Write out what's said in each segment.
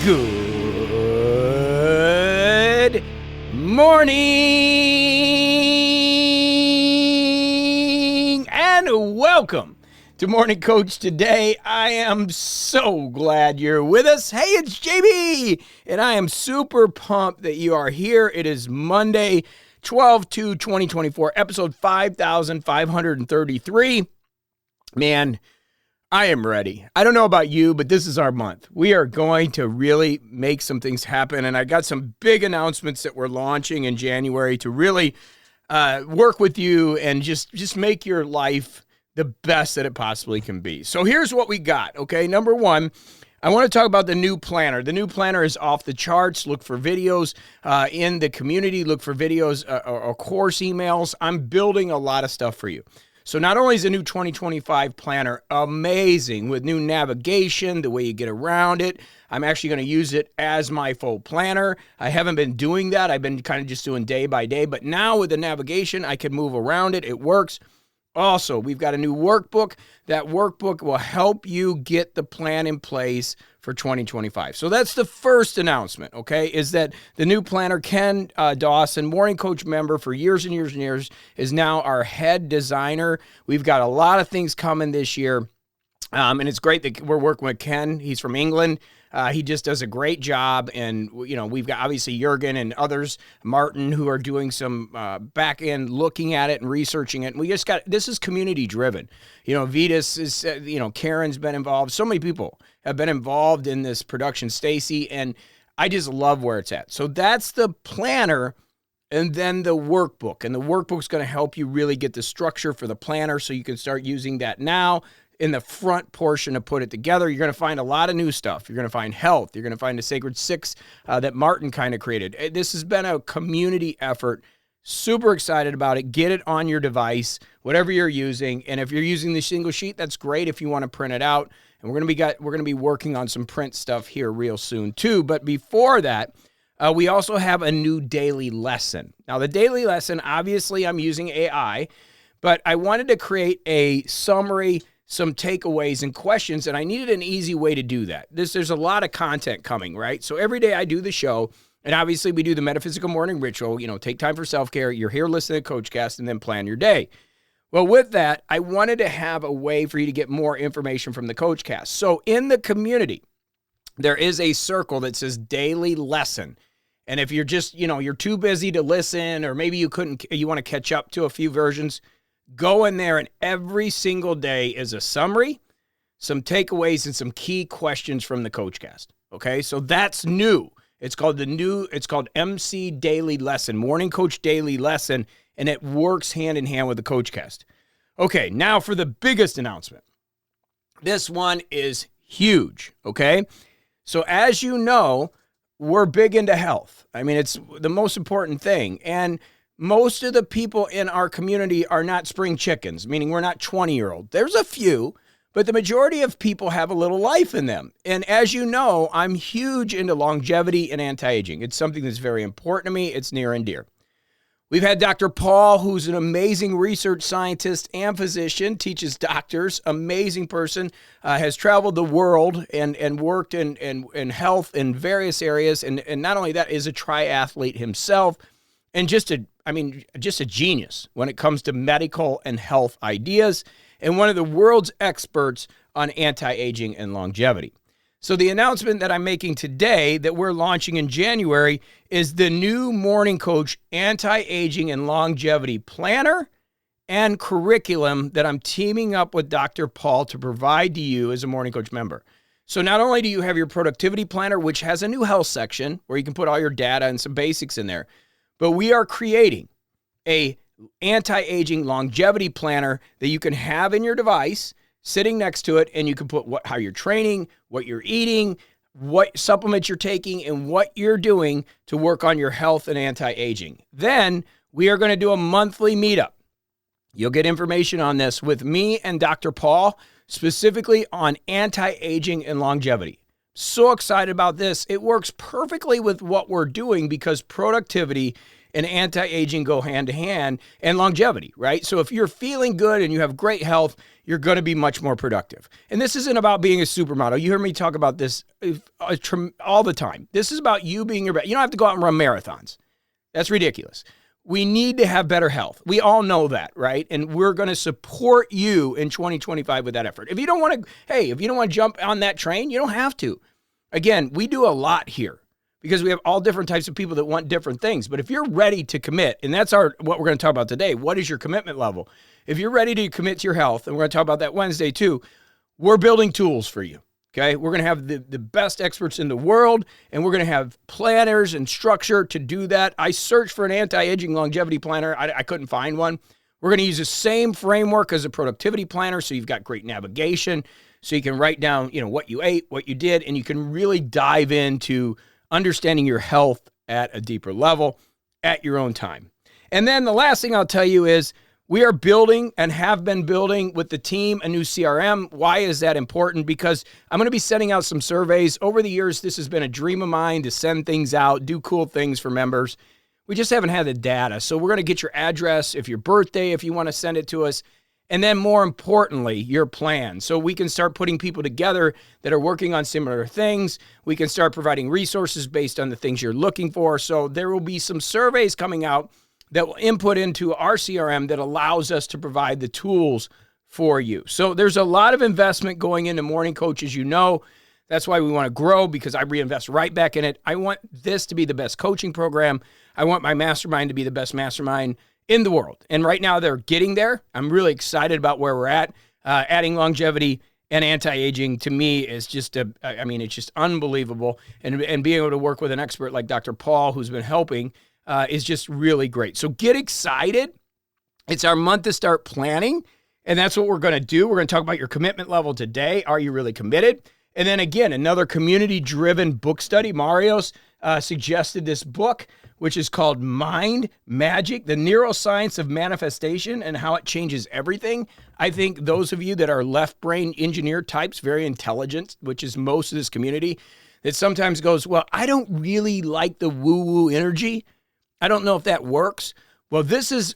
Good morning and welcome to Morning Coach. Today, I am so glad you're with us. Hey, it's JB, and I am super pumped that you are here. It is Monday, 12/2/2024, episode 5533. Man, I am ready. I don't know about you, but this is our month. We are going to really make some things happen, and I got some big announcements that we're launching in January to really work with you and just make your life the best that it possibly can be. So here's what we got, okay? Number one, I want to talk about the new planner. The new planner is off the charts. Look for videos in the community. Look for videos or course emails. I'm building a lot of stuff for you. So not only is the new 2025 planner amazing with new navigation, the way you get around it, I'm actually going to use it as my full planner. I haven't been doing that. I've been kind of just doing day by day. But now with the navigation, I can move around it. It works. Also, we've got a new workbook. That workbook will help you get the plan in place for 2025. So that's the first announcement, okay, is that the new planner, Ken Dawson, Morning Coach member for years and years and years, is now our head designer. We've got a lot of things coming this year, and it's great that we're working with Ken. He's from England. He just does a great job, and you know we've got obviously Jurgen and others, Martin, who are doing some back end looking at it and researching it. And we just got this is community driven. You know, Vitas is Karen's been involved. So many people have been involved in this production. Stacy, and I just love where it's at. So that's the planner, and then the workbook, and the workbook's going to help you really get the structure for the planner, so you can start using that now. In the front portion to put it together, you're going to find a lot of new stuff. You're going to find health. You're going to find the Sacred Six that Martin kind of created. This has been a community effort. Super excited about it. Get it on your device, whatever you're using. And if you're using the single sheet, that's great if you want to print it out. And we're going to be working on some print stuff here real soon too. But before that, we also have a new daily lesson. Now, the daily lesson, obviously, I'm using AI, but I wanted to create a summary, some takeaways and questions, and I needed an easy way to do that. There's a lot of content coming, right? So every day I do the show, and obviously we do the metaphysical morning ritual, take time for self-care. You're here listening to CoachCast, and then plan your day. Well, with that, I wanted to have a way for you to get more information from the CoachCast. So in the community, there is a circle that says daily lesson. And if you're just, you're too busy to listen, or maybe you want to catch up to a few versions, go in there, and every single day is a summary, some takeaways, and some key questions from the CoachCast. Okay, so that's new. It's called MC Daily Lesson, Morning Coach Daily Lesson, and it works hand in hand with the CoachCast. Okay, now for the biggest announcement. This one is huge, okay? So as you know, we're big into health. I mean, it's the most important thing, and most of the people in our community are not spring chickens, meaning we're not 20-year-old. There's a few, but the majority of people have a little life in them. And as you know, I'm huge into longevity and anti-aging. It's something that's very important to me. It's near and dear. We've had Dr. Paul, who's an amazing research scientist and physician, teaches doctors, amazing person, has traveled the world and worked in health in various areas. And not only that, is a triathlete himself, and just a genius when it comes to medical and health ideas, and one of the world's experts on anti-aging and longevity. So the announcement that I'm making today that we're launching in January is the new Morning Coach Anti-Aging and Longevity Planner and Curriculum that I'm teaming up with Dr. Paul to provide to you as a Morning Coach member. So not only do you have your productivity planner, which has a new health section where you can put all your data and some basics in there, but we are creating a anti-aging longevity planner that you can have in your device, sitting next to it, and you can put how you're training, what you're eating, what supplements you're taking, and what you're doing to work on your health and anti-aging. Then we are going to do a monthly meetup. You'll get information on this with me and Dr. Paul, specifically on anti-aging and longevity. So excited about this. It works perfectly with what we're doing because productivity and anti-aging go hand to hand, and longevity, right? So if you're feeling good and you have great health, you're going to be much more productive. And this isn't about being a supermodel. You hear me talk about this all the time. This is about you being your best. You don't have to go out and run marathons. That's ridiculous. We need to have better health. We all know that, right? And we're going to support you in 2025 with that effort. If you don't want to jump on that train, you don't have to. Again, we do a lot here because we have all different types of people that want different things. But if you're ready to commit, and that's what we're going to talk about today, what is your commitment level? If you're ready to commit to your health, and we're going to talk about that Wednesday too, we're building tools for you. Okay, we're going to have the best experts in the world, and we're going to have planners and structure to do that. I searched for an anti-aging longevity planner. I couldn't find one. We're going to use the same framework as a productivity planner, so you've got great navigation, so you can write down, what you ate, what you did, and you can really dive into understanding your health at a deeper level at your own time. And then the last thing I'll tell you is, we are building and have been building with the team a new CRM. Why is that important? Because I'm going to be sending out some surveys. Over the years, this has been a dream of mine to send things out, do cool things for members. We just haven't had the data. So we're going to get your address, if your birthday, if you want to send it to us, and then more importantly, your plan. So we can start putting people together that are working on similar things. We can start providing resources based on the things you're looking for. So there will be some surveys coming out that will input into our CRM that allows us to provide the tools for you. So there's a lot of investment going into Morning Coach, as you know. That's why we want to grow, because I reinvest right back in it. I want this to be the best coaching program. I want my mastermind to be the best mastermind in the world. And right now they're getting there. I'm really excited about where we're at. Adding longevity and anti-aging to me is just it's just unbelievable. And being able to work with an expert like Dr. Paul, who's been helping, is just really great. So get excited. It's our month to start planning, and that's what we're going to do. We're going to talk about your commitment level today. Are you really committed? And then again, another community-driven book study. Mario's suggested this book, which is called Mind Magic, the Neuroscience of Manifestation and How It Changes Everything. I think those of you that are left brain engineer types, very intelligent, which is most of this community, that sometimes goes, well, I don't really like the woo-woo energy. I don't know if that works. Well, this is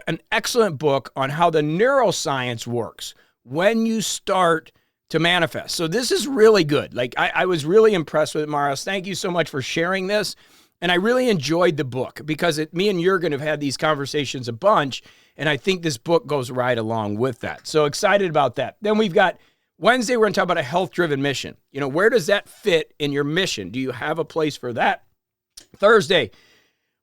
an excellent book on how the neuroscience works when you start to manifest. So this is really good. Like I was really impressed with it, Marius. Thank you so much for sharing this. And I really enjoyed the book because me and Jurgen have had these conversations a bunch, and I think this book goes right along with that. So excited about that. Then we've got Wednesday, we're going to talk about a health-driven mission. Where does that fit in your mission? Do you have a place for that? Thursday,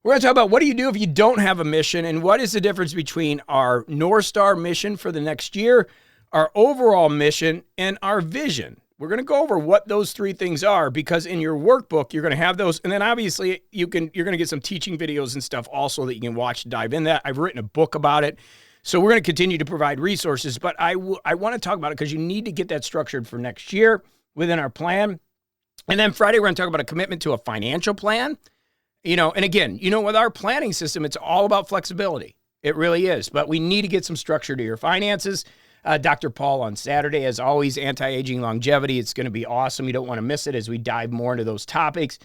we're going to talk about what do you do if you don't have a mission, and what is the difference between our North Star mission for the next year, our overall mission, and our vision. We're going to go over what those three things are, because in your workbook, you're going to have those. And then obviously you're going to get some teaching videos and stuff also that you can watch to dive in that. I've written a book about it. So we're going to continue to provide resources, but I want to talk about it because you need to get that structured for next year within our plan. And then Friday, we're going to talk about a commitment to a financial plan. And again, with our planning system, it's all about flexibility. It really is. But we need to get some structure to your finances. Dr. Paul on Saturday, as always, anti-aging longevity. It's going to be awesome. You don't want to miss it as we dive more into those topics.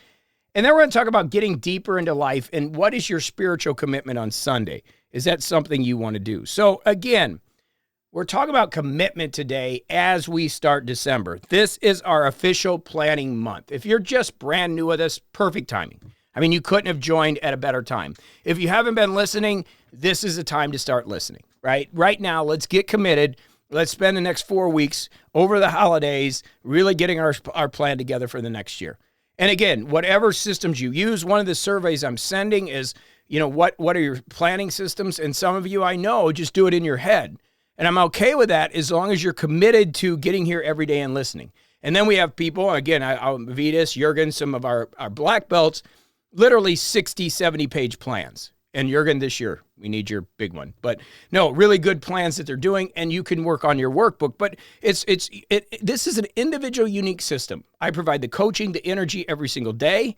And then we're going to talk about getting deeper into life and what is your spiritual commitment on Sunday? Is that something you want to do? So again, we're talking about commitment today as we start December. This is our official planning month. If you're just brand new with us, perfect timing. You couldn't have joined at a better time. If you haven't been listening, this is the time to start listening, right? Right now, let's get committed. Let's spend the next 4 weeks over the holidays really getting our plan together for the next year. And again, whatever systems you use, one of the surveys I'm sending is, what are your planning systems? And some of you I know just do it in your head. And I'm okay with that as long as you're committed to getting here every day and listening. And then we have people, again, Vitas, Jurgen, some of our black belts, literally 60, 70-page plans. And Jurgen, this year, we need your big one. But no, really good plans that they're doing, and you can work on your workbook. But this is an individual, unique system. I provide the coaching, the energy every single day.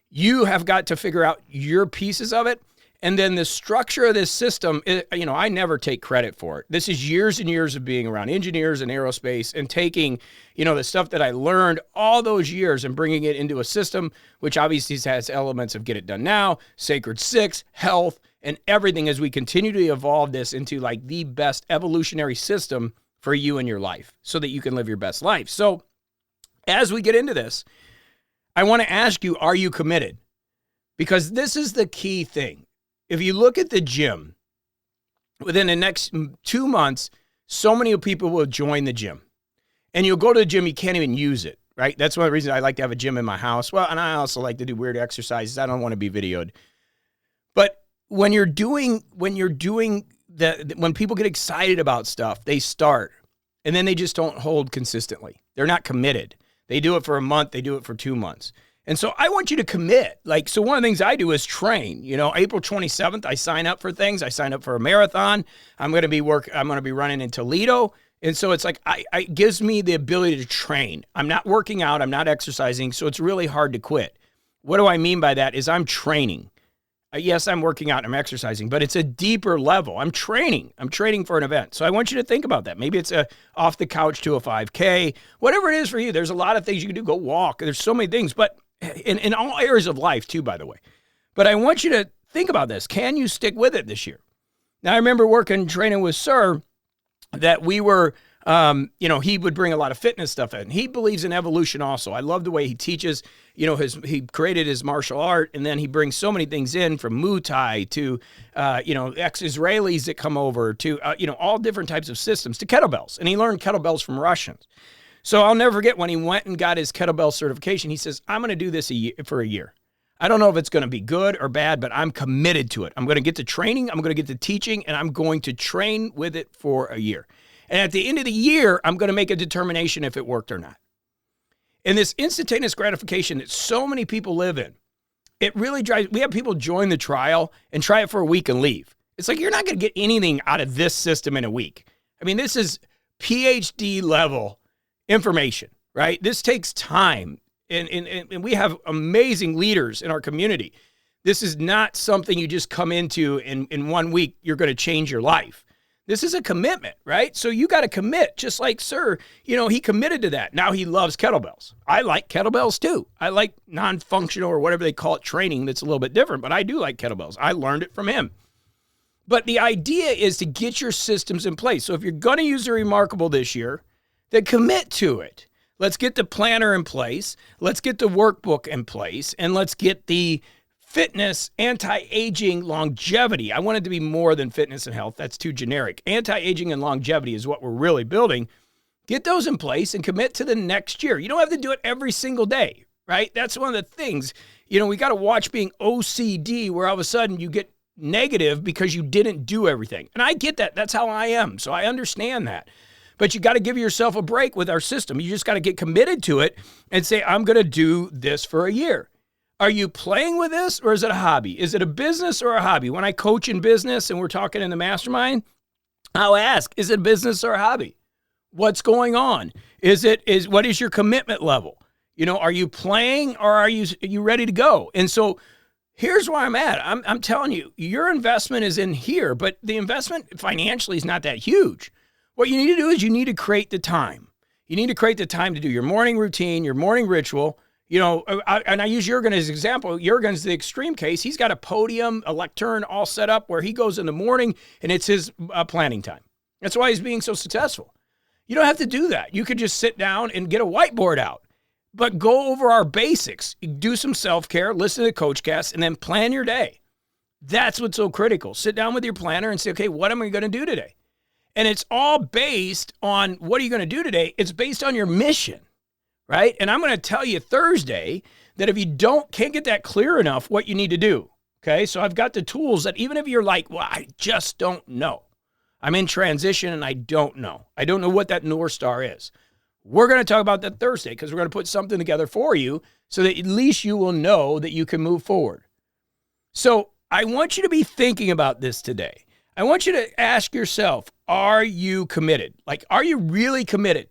You have got to figure out your pieces of it. And then the structure of this system, I never take credit for it. This is years and years of being around engineers and aerospace and taking, the stuff that I learned all those years and bringing it into a system, which obviously has elements of Get It Done Now, Sacred Six, health, and everything as we continue to evolve this into like the best evolutionary system for you in your life so that you can live your best life. So as we get into this, I want to ask you, are you committed? Because this is the key thing. If you look at the gym, within the next 2 months, so many people will join the gym. And you'll go to the gym, you can't even use it, right? That's one of the reasons I like to have a gym in my house. Well, and I also like to do weird exercises. I don't want to be videoed. But when people get excited about stuff, they start. And then they just don't hold consistently. They're not committed. They do it for a month. They do it for 2 months. And so I want you to commit. So one of the things I do is train. April 27th, I sign up for things. I sign up for a marathon. I'm going to be running in Toledo. And so it's like, it gives me the ability to train. I'm not working out. I'm not exercising. So it's really hard to quit. What do I mean by that is I'm training. Yes, I'm working out and I'm exercising, but it's a deeper level. I'm training. I'm training for an event. So I want you to think about that. Maybe it's a off the couch to a 5K, whatever it is for you. There's a lot of things you can do. Go walk. There's so many things, but in all areas of life too, by the way. But I want you to think about this. Can you stick with it this year? Now, I remember training with Sir that we were, he would bring a lot of fitness stuff in. He believes in evolution also. I love the way he teaches, he created his martial art, and then he brings so many things in from Muay Thai to, ex-Israelis that come over to, all different types of systems to kettlebells. And he learned kettlebells from Russians. So I'll never forget when he went and got his kettlebell certification, he says, I'm going to do this for a year. I don't know if it's going to be good or bad, but I'm committed to it. I'm going to get to training, I'm going to get to teaching, and I'm going to train with it for a year. And at the end of the year, I'm going to make a determination if it worked or not. And this instantaneous gratification that so many people live in, it really drives, we have people join the trial and try it for a week and leave. It's like, you're not going to get anything out of this system in a week. I mean, this is PhD level information, right? This takes time. And we have amazing leaders in our community. This is not something you just come into in 1 week, you're going to change your life. This is a commitment, right? So you got to commit, just like Sir, he committed to that. Now he loves kettlebells. I like kettlebells too. I like non-functional or whatever they call it training that's a little bit different, but I do like kettlebells. I learned it from him. But the idea is to get your systems in place. So if you're going to use the Remarkable this year, then commit to it. Let's get the planner in place. Let's get the workbook in place. And let's get the fitness, anti-aging, longevity. I want it to be more than fitness and health. That's too generic. Anti-aging and longevity is what we're really building. Get those in place and commit to the next year. You don't have to do it every single day, right? That's one of the things. We got to watch being OCD where all of a sudden you get negative because you didn't do everything. And I get that. That's how I am. So I understand that. But you got to give yourself a break with our system. You just got to get committed to it and say, I'm going to do this for a year. Are you playing with this or is it a hobby? Is it a business or a hobby? When I coach in business and we're talking in the mastermind, I'll ask, is it a business or a hobby? What's going on? What is your commitment level? Are you playing or are you ready to go? And so here's where I'm at. I'm telling you, your investment is in here, but the investment financially is not that huge. What you need to do is you need to create the time. You need to create the time to do your morning routine, your morning ritual. And I use Jurgen as an example. Jurgen's the extreme case. He's got a podium, a lectern all set up where he goes in the morning and it's his planning time. That's why he's being so successful. You don't have to do that. You could just sit down and get a whiteboard out, but go over our basics, do some self-care, listen to the CoachCast, and then plan your day. That's what's so critical. Sit down with your planner and say, okay, what am I going to do today? And it's all based on what are you going to do today? It's based on your mission, right? And I'm going to tell you Thursday that if you can't get that clear enough, what you need to do, okay? So I've got the tools that even if you're like, well, I just don't know. I'm in transition and I don't know. I don't know what that North Star is. We're going to talk about that Thursday because we're going to put something together for you so that at least you will know that you can move forward. So I want you to be thinking about this today. I want you to ask yourself, are you committed? Like, are you really committed?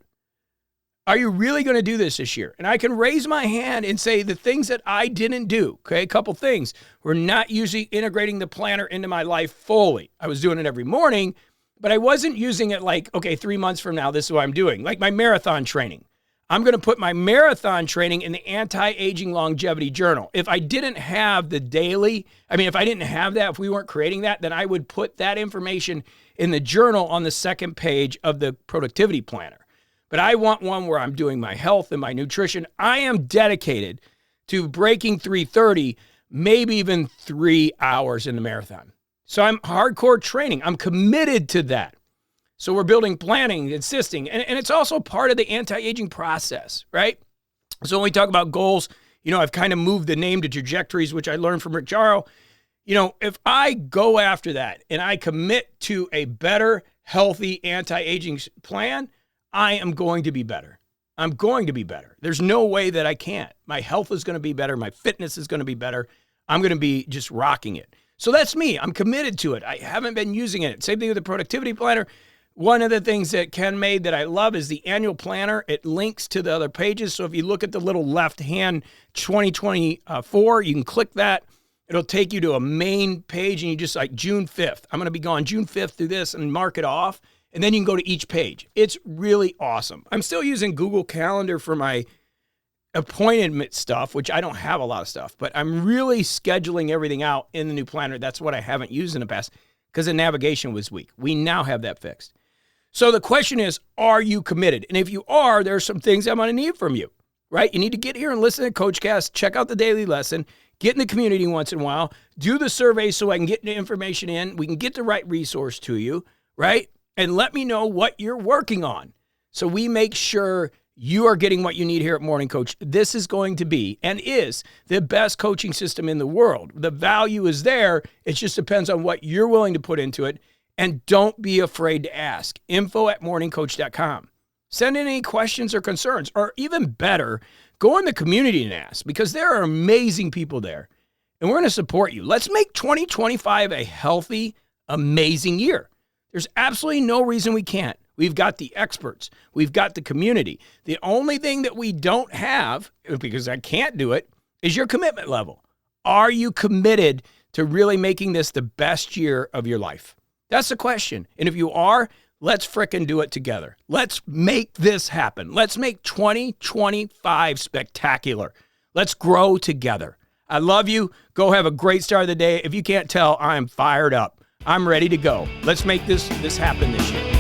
Are you really going to do this year? And I can raise my hand and say the things that I didn't do, okay? A couple things. We're not usually integrating the planner into my life fully. I was doing it every morning, but I wasn't using it like, okay, 3 months from now, this is what I'm doing. Like my marathon training. I'm going to put my marathon training in the anti-aging longevity journal. If I didn't have the daily, if I didn't have that, if we weren't creating that, then I would put that information in the journal on the second page of the productivity planner. But I want one where I'm doing my health and my nutrition. I am dedicated to breaking 3:30, maybe even 3 hours in the marathon. So I'm hardcore training. I'm committed to that. So we're building planning, insisting, and it's also part of the anti-aging process, right? So when we talk about goals, I've kind of moved the name to trajectories, which I learned from Rick Jarrow. If I go after that and I commit to a better, healthy anti-aging plan, I am going to be better. I'm going to be better. There's no way that I can't. My health is going to be better. My fitness is going to be better. I'm going to be just rocking it. So that's me. I'm committed to it. I haven't been using it. Same thing with the productivity planner. One of the things that Ken made that I love is the annual planner. It links to the other pages. So if you look at the little left-hand 2024, you can click that. It'll take you to a main page, and you just like June 5th. I'm going to be going June 5th through this and mark it off. And then you can go to each page. It's really awesome. I'm still using Google Calendar for my appointment stuff, which I don't have a lot of stuff, but I'm really scheduling everything out in the new planner. That's what I haven't used in the past because the navigation was weak. We now have that fixed. So the question is, are you committed? And if you are, there are some things I'm going to need from you, right? You need to get here and listen to CoachCast, check out the daily lesson, get in the community once in a while, do the survey so I can get the information in. We can get the right resource to you, right? And let me know what you're working on so we make sure you are getting what you need here at Morning Coach. This is going to be and is the best coaching system in the world. The value is there. It just depends on what you're willing to put into it. And don't be afraid to ask. info@morningcoach.com. Send in any questions or concerns, or even better, go in the community and ask, because there are amazing people there. And we're going to support you. Let's make 2025 a healthy, amazing year. There's absolutely no reason we can't. We've got the experts. We've got the community. The only thing that we don't have, because I can't do it, is your commitment level. Are you committed to really making this the best year of your life? That's the question. And if you are, let's frickin' do it together. Let's make this happen. Let's make 2025 spectacular. Let's grow together. I love you. Go have a great start of the day. If you can't tell, I'm fired up. I'm ready to go. Let's make this happen this year.